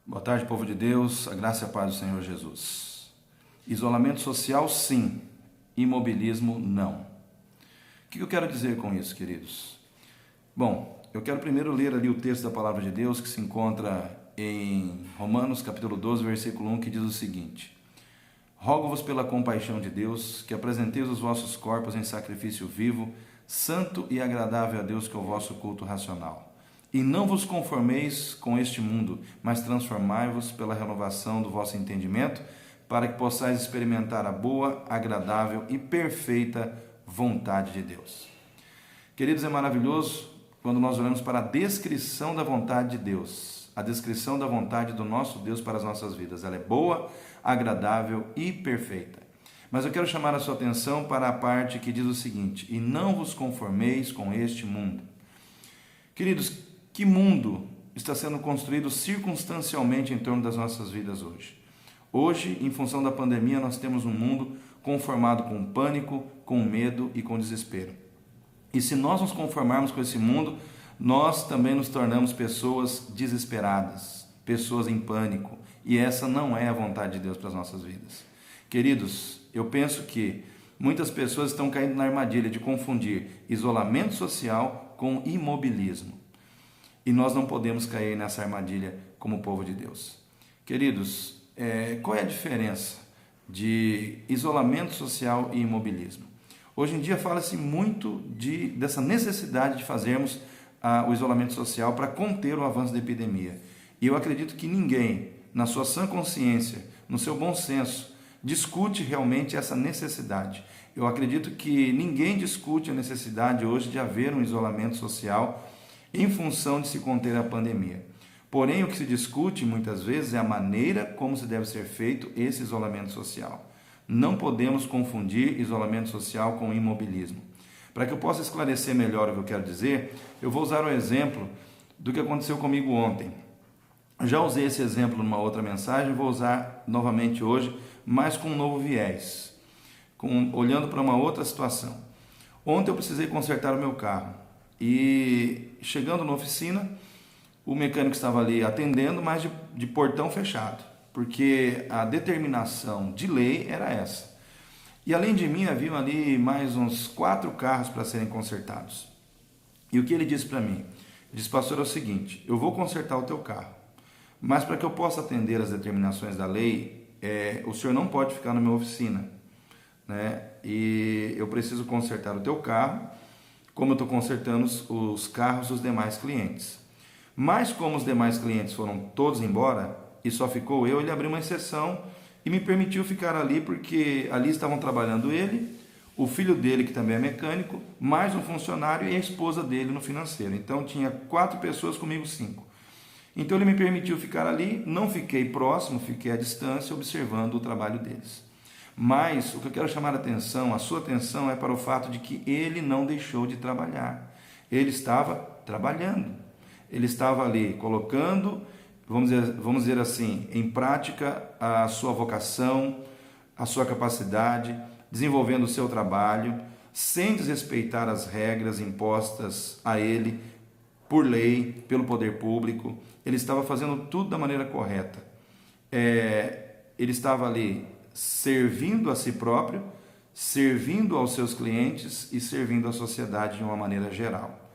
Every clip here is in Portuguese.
Boa tarde, povo de Deus, a graça e a paz do Senhor Jesus. Isolamento social, sim. Imobilismo, não. O que eu quero dizer com isso, queridos? Bom, eu quero primeiro ler ali o texto da palavra de Deus que se encontra em Romanos capítulo 12, versículo 1, que diz o seguinte: Rogo-vos pela compaixão de Deus, que apresenteis os vossos corpos em sacrifício vivo, santo e agradável a Deus, que é o vosso culto racional. E não vos conformeis com este mundo, mas transformai-vos pela renovação do vosso entendimento, para que possais experimentar a boa, agradável e perfeita vontade de Deus. Queridos, é maravilhoso quando nós olhamos para a descrição da vontade de Deus, a descrição da vontade do nosso Deus para as nossas vidas. Ela é boa, agradável e perfeita. Mas eu quero chamar a sua atenção para a parte que diz o seguinte: e não vos conformeis com este mundo. Queridos, que mundo está sendo construído circunstancialmente em torno das nossas vidas hoje? Hoje, em função da pandemia, nós temos um mundo conformado com pânico, com medo e com desespero. E se nós nos conformarmos com esse mundo, nós também nos tornamos pessoas desesperadas, pessoas em pânico. E essa não é a vontade de Deus para as nossas vidas. Queridos, eu penso que muitas pessoas estão caindo na armadilha de confundir isolamento social com imobilismo. E nós não podemos cair nessa armadilha como povo de Deus. Queridos, qual é a diferença de isolamento social e imobilismo? Hoje em dia fala-se muito dessa necessidade de fazermos o isolamento social para conter o avanço da epidemia. E eu acredito que ninguém, na sua sã consciência, no seu bom senso, discute realmente essa necessidade. Eu acredito que ninguém discute a necessidade hoje de haver um isolamento social em função de se conter a pandemia. Porém, o que se discute muitas vezes é a maneira como se deve ser feito esse isolamento social. Não podemos confundir isolamento social com imobilismo. Para que eu possa esclarecer melhor o que eu quero dizer, eu vou usar o exemplo do que aconteceu comigo ontem. Já usei esse exemplo numa outra mensagem, vou usar novamente hoje, mas com um novo viés, olhando para uma outra situação. Ontem eu precisei consertar o meu carro. E chegando na oficina, o mecânico estava ali atendendo, mas de portão fechado, porque a determinação de lei era essa. E além de mim, haviam ali mais uns 4 carros para serem consertados. E o que ele disse para mim? Ele disse: pastor, é o seguinte, eu vou consertar o teu carro, mas para que eu possa atender as determinações da lei, o senhor não pode ficar na minha oficina, né? E eu preciso consertar o teu carro, como eu estou consertando os carros dos demais clientes. Mas como os demais clientes foram todos embora e só ficou eu, ele abriu uma exceção e me permitiu ficar ali, porque ali estavam trabalhando ele, o filho dele, que também é mecânico, mais um funcionário e a esposa dele no financeiro. Então tinha 4 pessoas, comigo 5. Então ele me permitiu ficar ali, não fiquei próximo, fiquei à distância observando o trabalho deles. Mas o que eu quero chamar a sua atenção é para o fato de que ele não deixou de trabalhar. Ele estava trabalhando. Ele estava ali colocando, vamos dizer assim, em prática a sua vocação, a sua capacidade, desenvolvendo o seu trabalho, sem desrespeitar as regras impostas a ele por lei, pelo poder público. Ele estava fazendo tudo da maneira correta. Ele estava ali servindo a si próprio, servindo aos seus clientes e servindo à sociedade de uma maneira geral.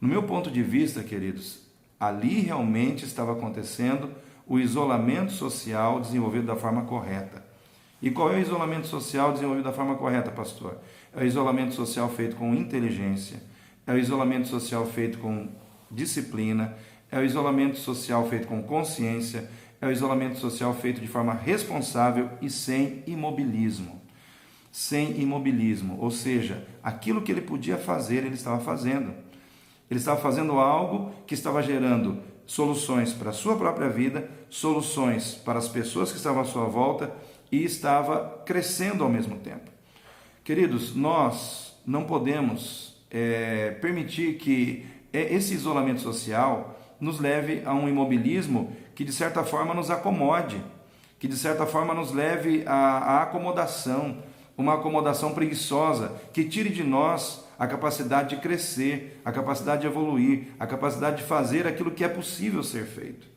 No meu ponto de vista, queridos, ali realmente estava acontecendo o isolamento social desenvolvido da forma correta. E qual é o isolamento social desenvolvido da forma correta, pastor? É o isolamento social feito com inteligência, é o isolamento social feito com disciplina, é o isolamento social feito com consciência, é o isolamento social feito de forma responsável e sem imobilismo. Sem imobilismo, ou seja, aquilo que ele podia fazer, ele estava fazendo. Ele estava fazendo algo que estava gerando soluções para a sua própria vida, soluções para as pessoas que estavam à sua volta e estava crescendo ao mesmo tempo. Queridos, nós não podemos permitir que esse isolamento social nos leve a um imobilismo que de certa forma nos acomode, que de certa forma nos leve à acomodação, uma acomodação preguiçosa, que tire de nós a capacidade de crescer, a capacidade de evoluir, a capacidade de fazer aquilo que é possível ser feito.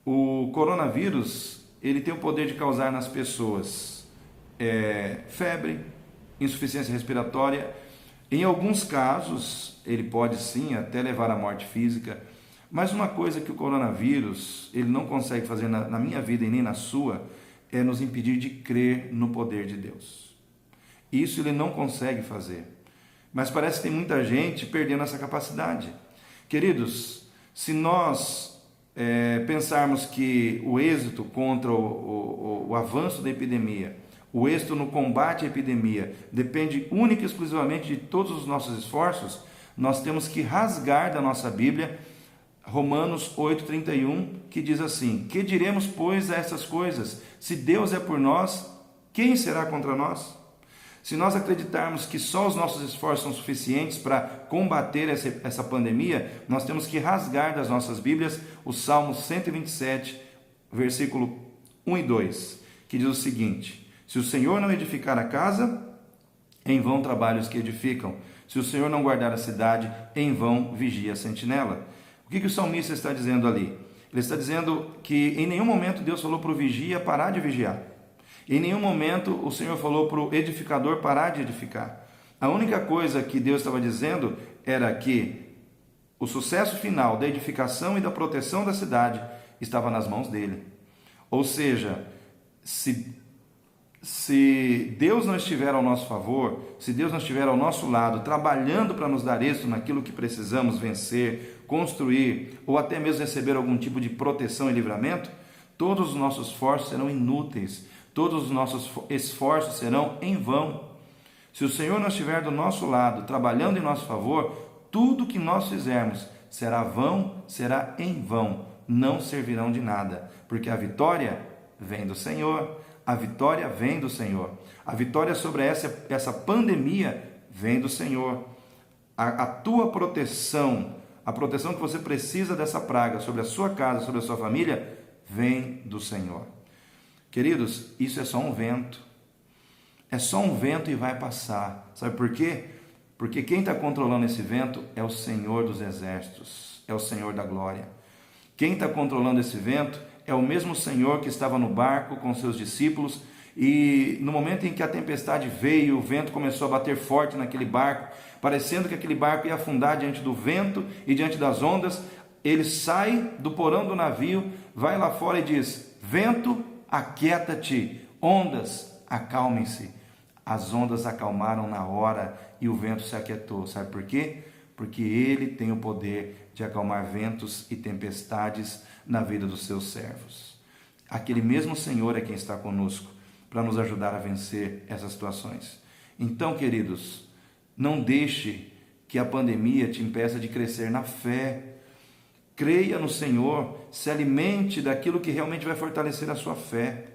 O coronavírus, ele tem o poder de causar nas pessoas febre, insuficiência respiratória. Em alguns casos, ele pode sim até levar à morte física. Mas uma coisa que o coronavírus, ele não consegue fazer na minha vida e nem na sua, é nos impedir de crer no poder de Deus. Isso ele não consegue fazer. Mas parece que tem muita gente perdendo essa capacidade. Queridos, se nós pensarmos que o êxito contra o avanço da epidemia, o êxito no combate à epidemia, depende única e exclusivamente de todos os nossos esforços, nós temos que rasgar da nossa Bíblia Romanos 8,31, que diz assim: que diremos, pois, a essas coisas? Se Deus é por nós, quem será contra nós? Se nós acreditarmos que só os nossos esforços são suficientes para combater essa pandemia, nós temos que rasgar das nossas Bíblias o Salmo 127, versículo 1 e 2, que diz o seguinte: se o Senhor não edificar a casa, em vão trabalham os que edificam. Se o Senhor não guardar a cidade, em vão vigia a sentinela. O que o salmista está dizendo ali? Ele está dizendo que em nenhum momento Deus falou para o vigia parar de vigiar. Em nenhum momento o Senhor falou para o edificador parar de edificar. A única coisa que Deus estava dizendo era que o sucesso final da edificação e da proteção da cidade estava nas mãos dele. Ou seja, se Deus não estiver ao nosso favor, se Deus não estiver ao nosso lado, trabalhando para nos dar êxito naquilo que precisamos vencer, construir, ou até mesmo receber algum tipo de proteção e livramento, todos os nossos esforços serão inúteis, todos os nossos esforços serão em vão. Se o Senhor não estiver do nosso lado, trabalhando em nosso favor, tudo que nós fizermos será vão, será em vão, não servirão de nada, porque a vitória vem do Senhor. A vitória vem do Senhor. A vitória sobre essa pandemia vem do Senhor. A tua proteção, a proteção que você precisa dessa praga sobre a sua casa, sobre a sua família, vem do Senhor. Queridos, isso é só um vento. É só um vento e vai passar. Sabe por quê? Porque quem está controlando esse vento é o Senhor dos exércitos, é o Senhor da glória. Quem está controlando esse vento é o mesmo Senhor que estava no barco com seus discípulos, e no momento em que a tempestade veio, o vento começou a bater forte naquele barco, parecendo que aquele barco ia afundar diante do vento e diante das ondas. Ele sai do porão do navio, vai lá fora e diz: vento, aquieta-te, ondas, acalmem-se. As ondas acalmaram na hora e o vento se aquietou. Sabe por quê? Porque ele tem o poder de acalmar ventos e tempestades na vida dos seus servos. Aquele mesmo Senhor é quem está conosco para nos ajudar a vencer essas situações. Então, queridos, não deixe que a pandemia te impeça de crescer na fé. Creia no Senhor, se alimente daquilo que realmente vai fortalecer a sua fé.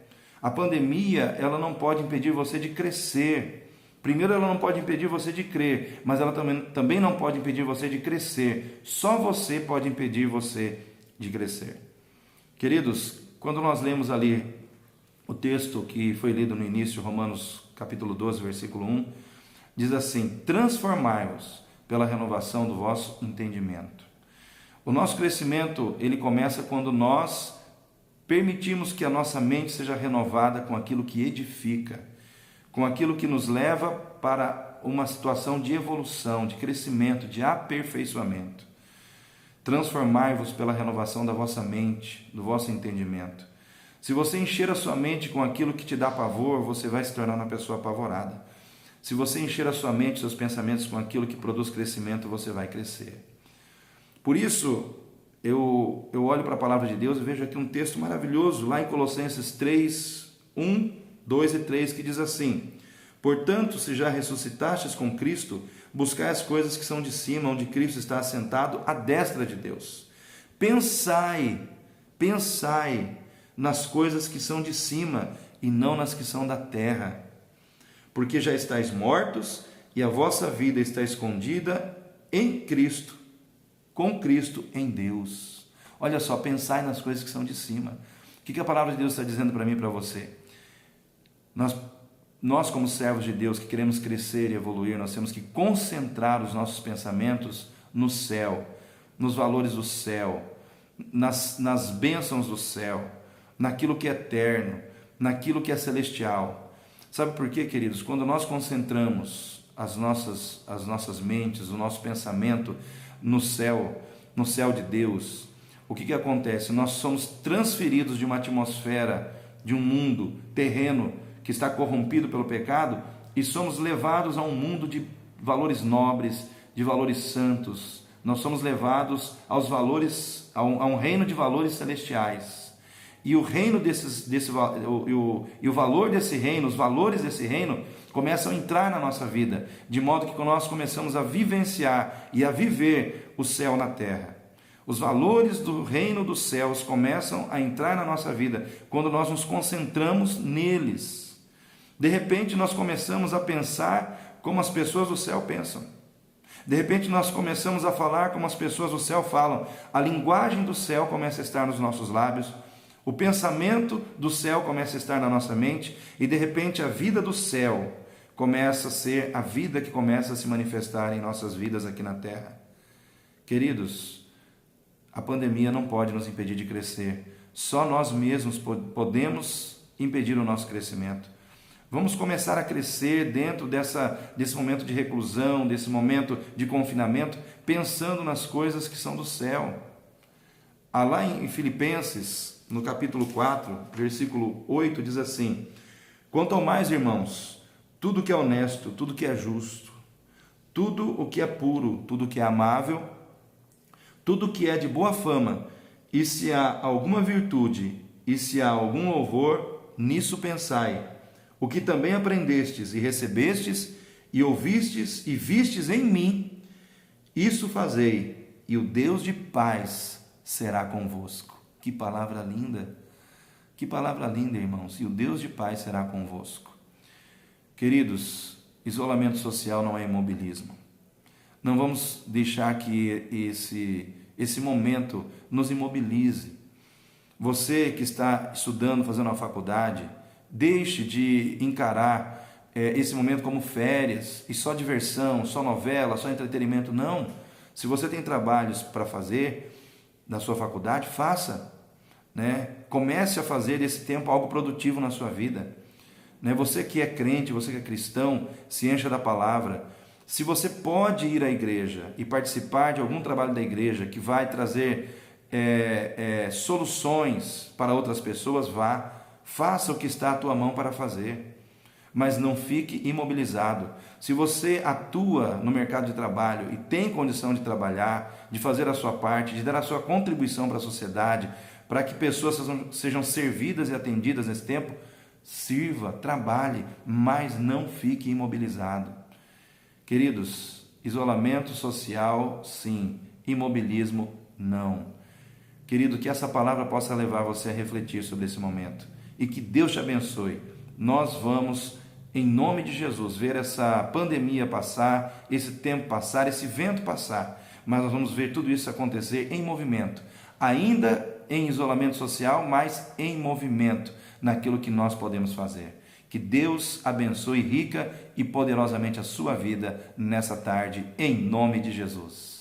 A pandemia, ela não pode impedir você de crescer. Primeiro, ela não pode impedir você de crer, mas ela também não pode impedir você de crescer. Só você pode impedir você de crescer. Queridos, quando nós lemos ali o texto que foi lido no início, Romanos capítulo 12, versículo 1, diz assim: transformai-vos pela renovação do vosso entendimento. O nosso crescimento, ele começa quando nós permitimos que a nossa mente seja renovada com aquilo que edifica, com aquilo que nos leva para uma situação de evolução, de crescimento, de aperfeiçoamento. Transformai-vos pela renovação da vossa mente, do vosso entendimento. Se você encher a sua mente com aquilo que te dá pavor, você vai se tornar uma pessoa apavorada. Se você encher a sua mente, seus pensamentos com aquilo que produz crescimento, você vai crescer. Por isso, eu olho para a palavra de Deus e vejo aqui um texto maravilhoso, lá em Colossenses 3, 1, 2 e 3, que diz assim: portanto, se já ressuscitastes com Cristo, buscai as coisas que são de cima, onde Cristo está assentado à destra de Deus. Pensai nas coisas que são de cima e não nas que são da terra, porque já estáis mortos e a vossa vida está escondida em Cristo, com Cristo em Deus. Olha só, pensai nas coisas que são de cima. O que a palavra de Deus está dizendo para mim e para você? Nós, como servos de Deus que queremos crescer e evoluir, nós temos que concentrar os nossos pensamentos no céu, nos valores do céu, nas bênçãos do céu, naquilo que é eterno, naquilo que é celestial. Sabe por quê, queridos? Quando nós concentramos as nossas mentes, o nosso pensamento no céu de Deus, o que acontece? Nós somos transferidos de uma atmosfera, de um mundo terreno que está corrompido pelo pecado, e somos levados a um mundo de valores nobres, de valores santos. Nós somos levados aos valores, a um reino de valores celestiais. E o reino o valor desse reino, os valores desse reino começam a entrar na nossa vida, de modo que nós começamos a vivenciar e a viver o céu na terra. Os valores do reino dos céus começam a entrar na nossa vida quando nós nos concentramos neles. De repente nós começamos a pensar como as pessoas do céu pensam. De repente nós começamos a falar como as pessoas do céu falam. A linguagem do céu começa a estar nos nossos lábios. O pensamento do céu começa a estar na nossa mente. E de repente a vida do céu começa a ser a vida que começa a se manifestar em nossas vidas aqui na terra. Queridos, a pandemia não pode nos impedir de crescer. Só nós mesmos podemos impedir o nosso crescimento. Vamos começar a crescer dentro desse momento de reclusão, desse momento de confinamento, pensando nas coisas que são do céu. Lá em Filipenses, no capítulo 4, versículo 8, diz assim: quanto ao mais, irmãos, tudo que é honesto, tudo que é justo, tudo o que é puro, tudo o que é amável, tudo que é de boa fama, e se há alguma virtude, e se há algum louvor, nisso pensai. O que também aprendestes e recebestes, e ouvistes e vistes em mim, isso fazei, e o Deus de paz será convosco. Que palavra linda! Que palavra linda, irmãos! E o Deus de paz será convosco. Queridos, isolamento social não é imobilismo. Não vamos deixar que esse momento nos imobilize. Você que está estudando, fazendo uma faculdade, deixe de encarar esse momento como férias e só diversão, só novela, só entretenimento. Não. Se você tem trabalhos para fazer na sua faculdade, faça. Comece a fazer desse tempo algo produtivo na sua vida. Você que é crente, você que é cristão, se encha da palavra. Se você pode ir à igreja e participar de algum trabalho da igreja que vai trazer soluções para outras pessoas, vá. Faça o que está à tua mão para fazer, mas não fique imobilizado. Se você atua no mercado de trabalho e tem condição de trabalhar, de fazer a sua parte, de dar a sua contribuição para a sociedade, para que pessoas sejam servidas e atendidas nesse tempo, sirva, trabalhe, mas não fique imobilizado. Queridos, isolamento social, sim. Imobilismo, não. Querido, que essa palavra possa levar você a refletir sobre esse momento. E que Deus te abençoe. Nós vamos, em nome de Jesus, ver essa pandemia passar, esse tempo passar, esse vento passar. Mas nós vamos ver tudo isso acontecer em movimento. Ainda em isolamento social, mas em movimento, naquilo que nós podemos fazer. Que Deus abençoe rica e poderosamente a sua vida nessa tarde, em nome de Jesus.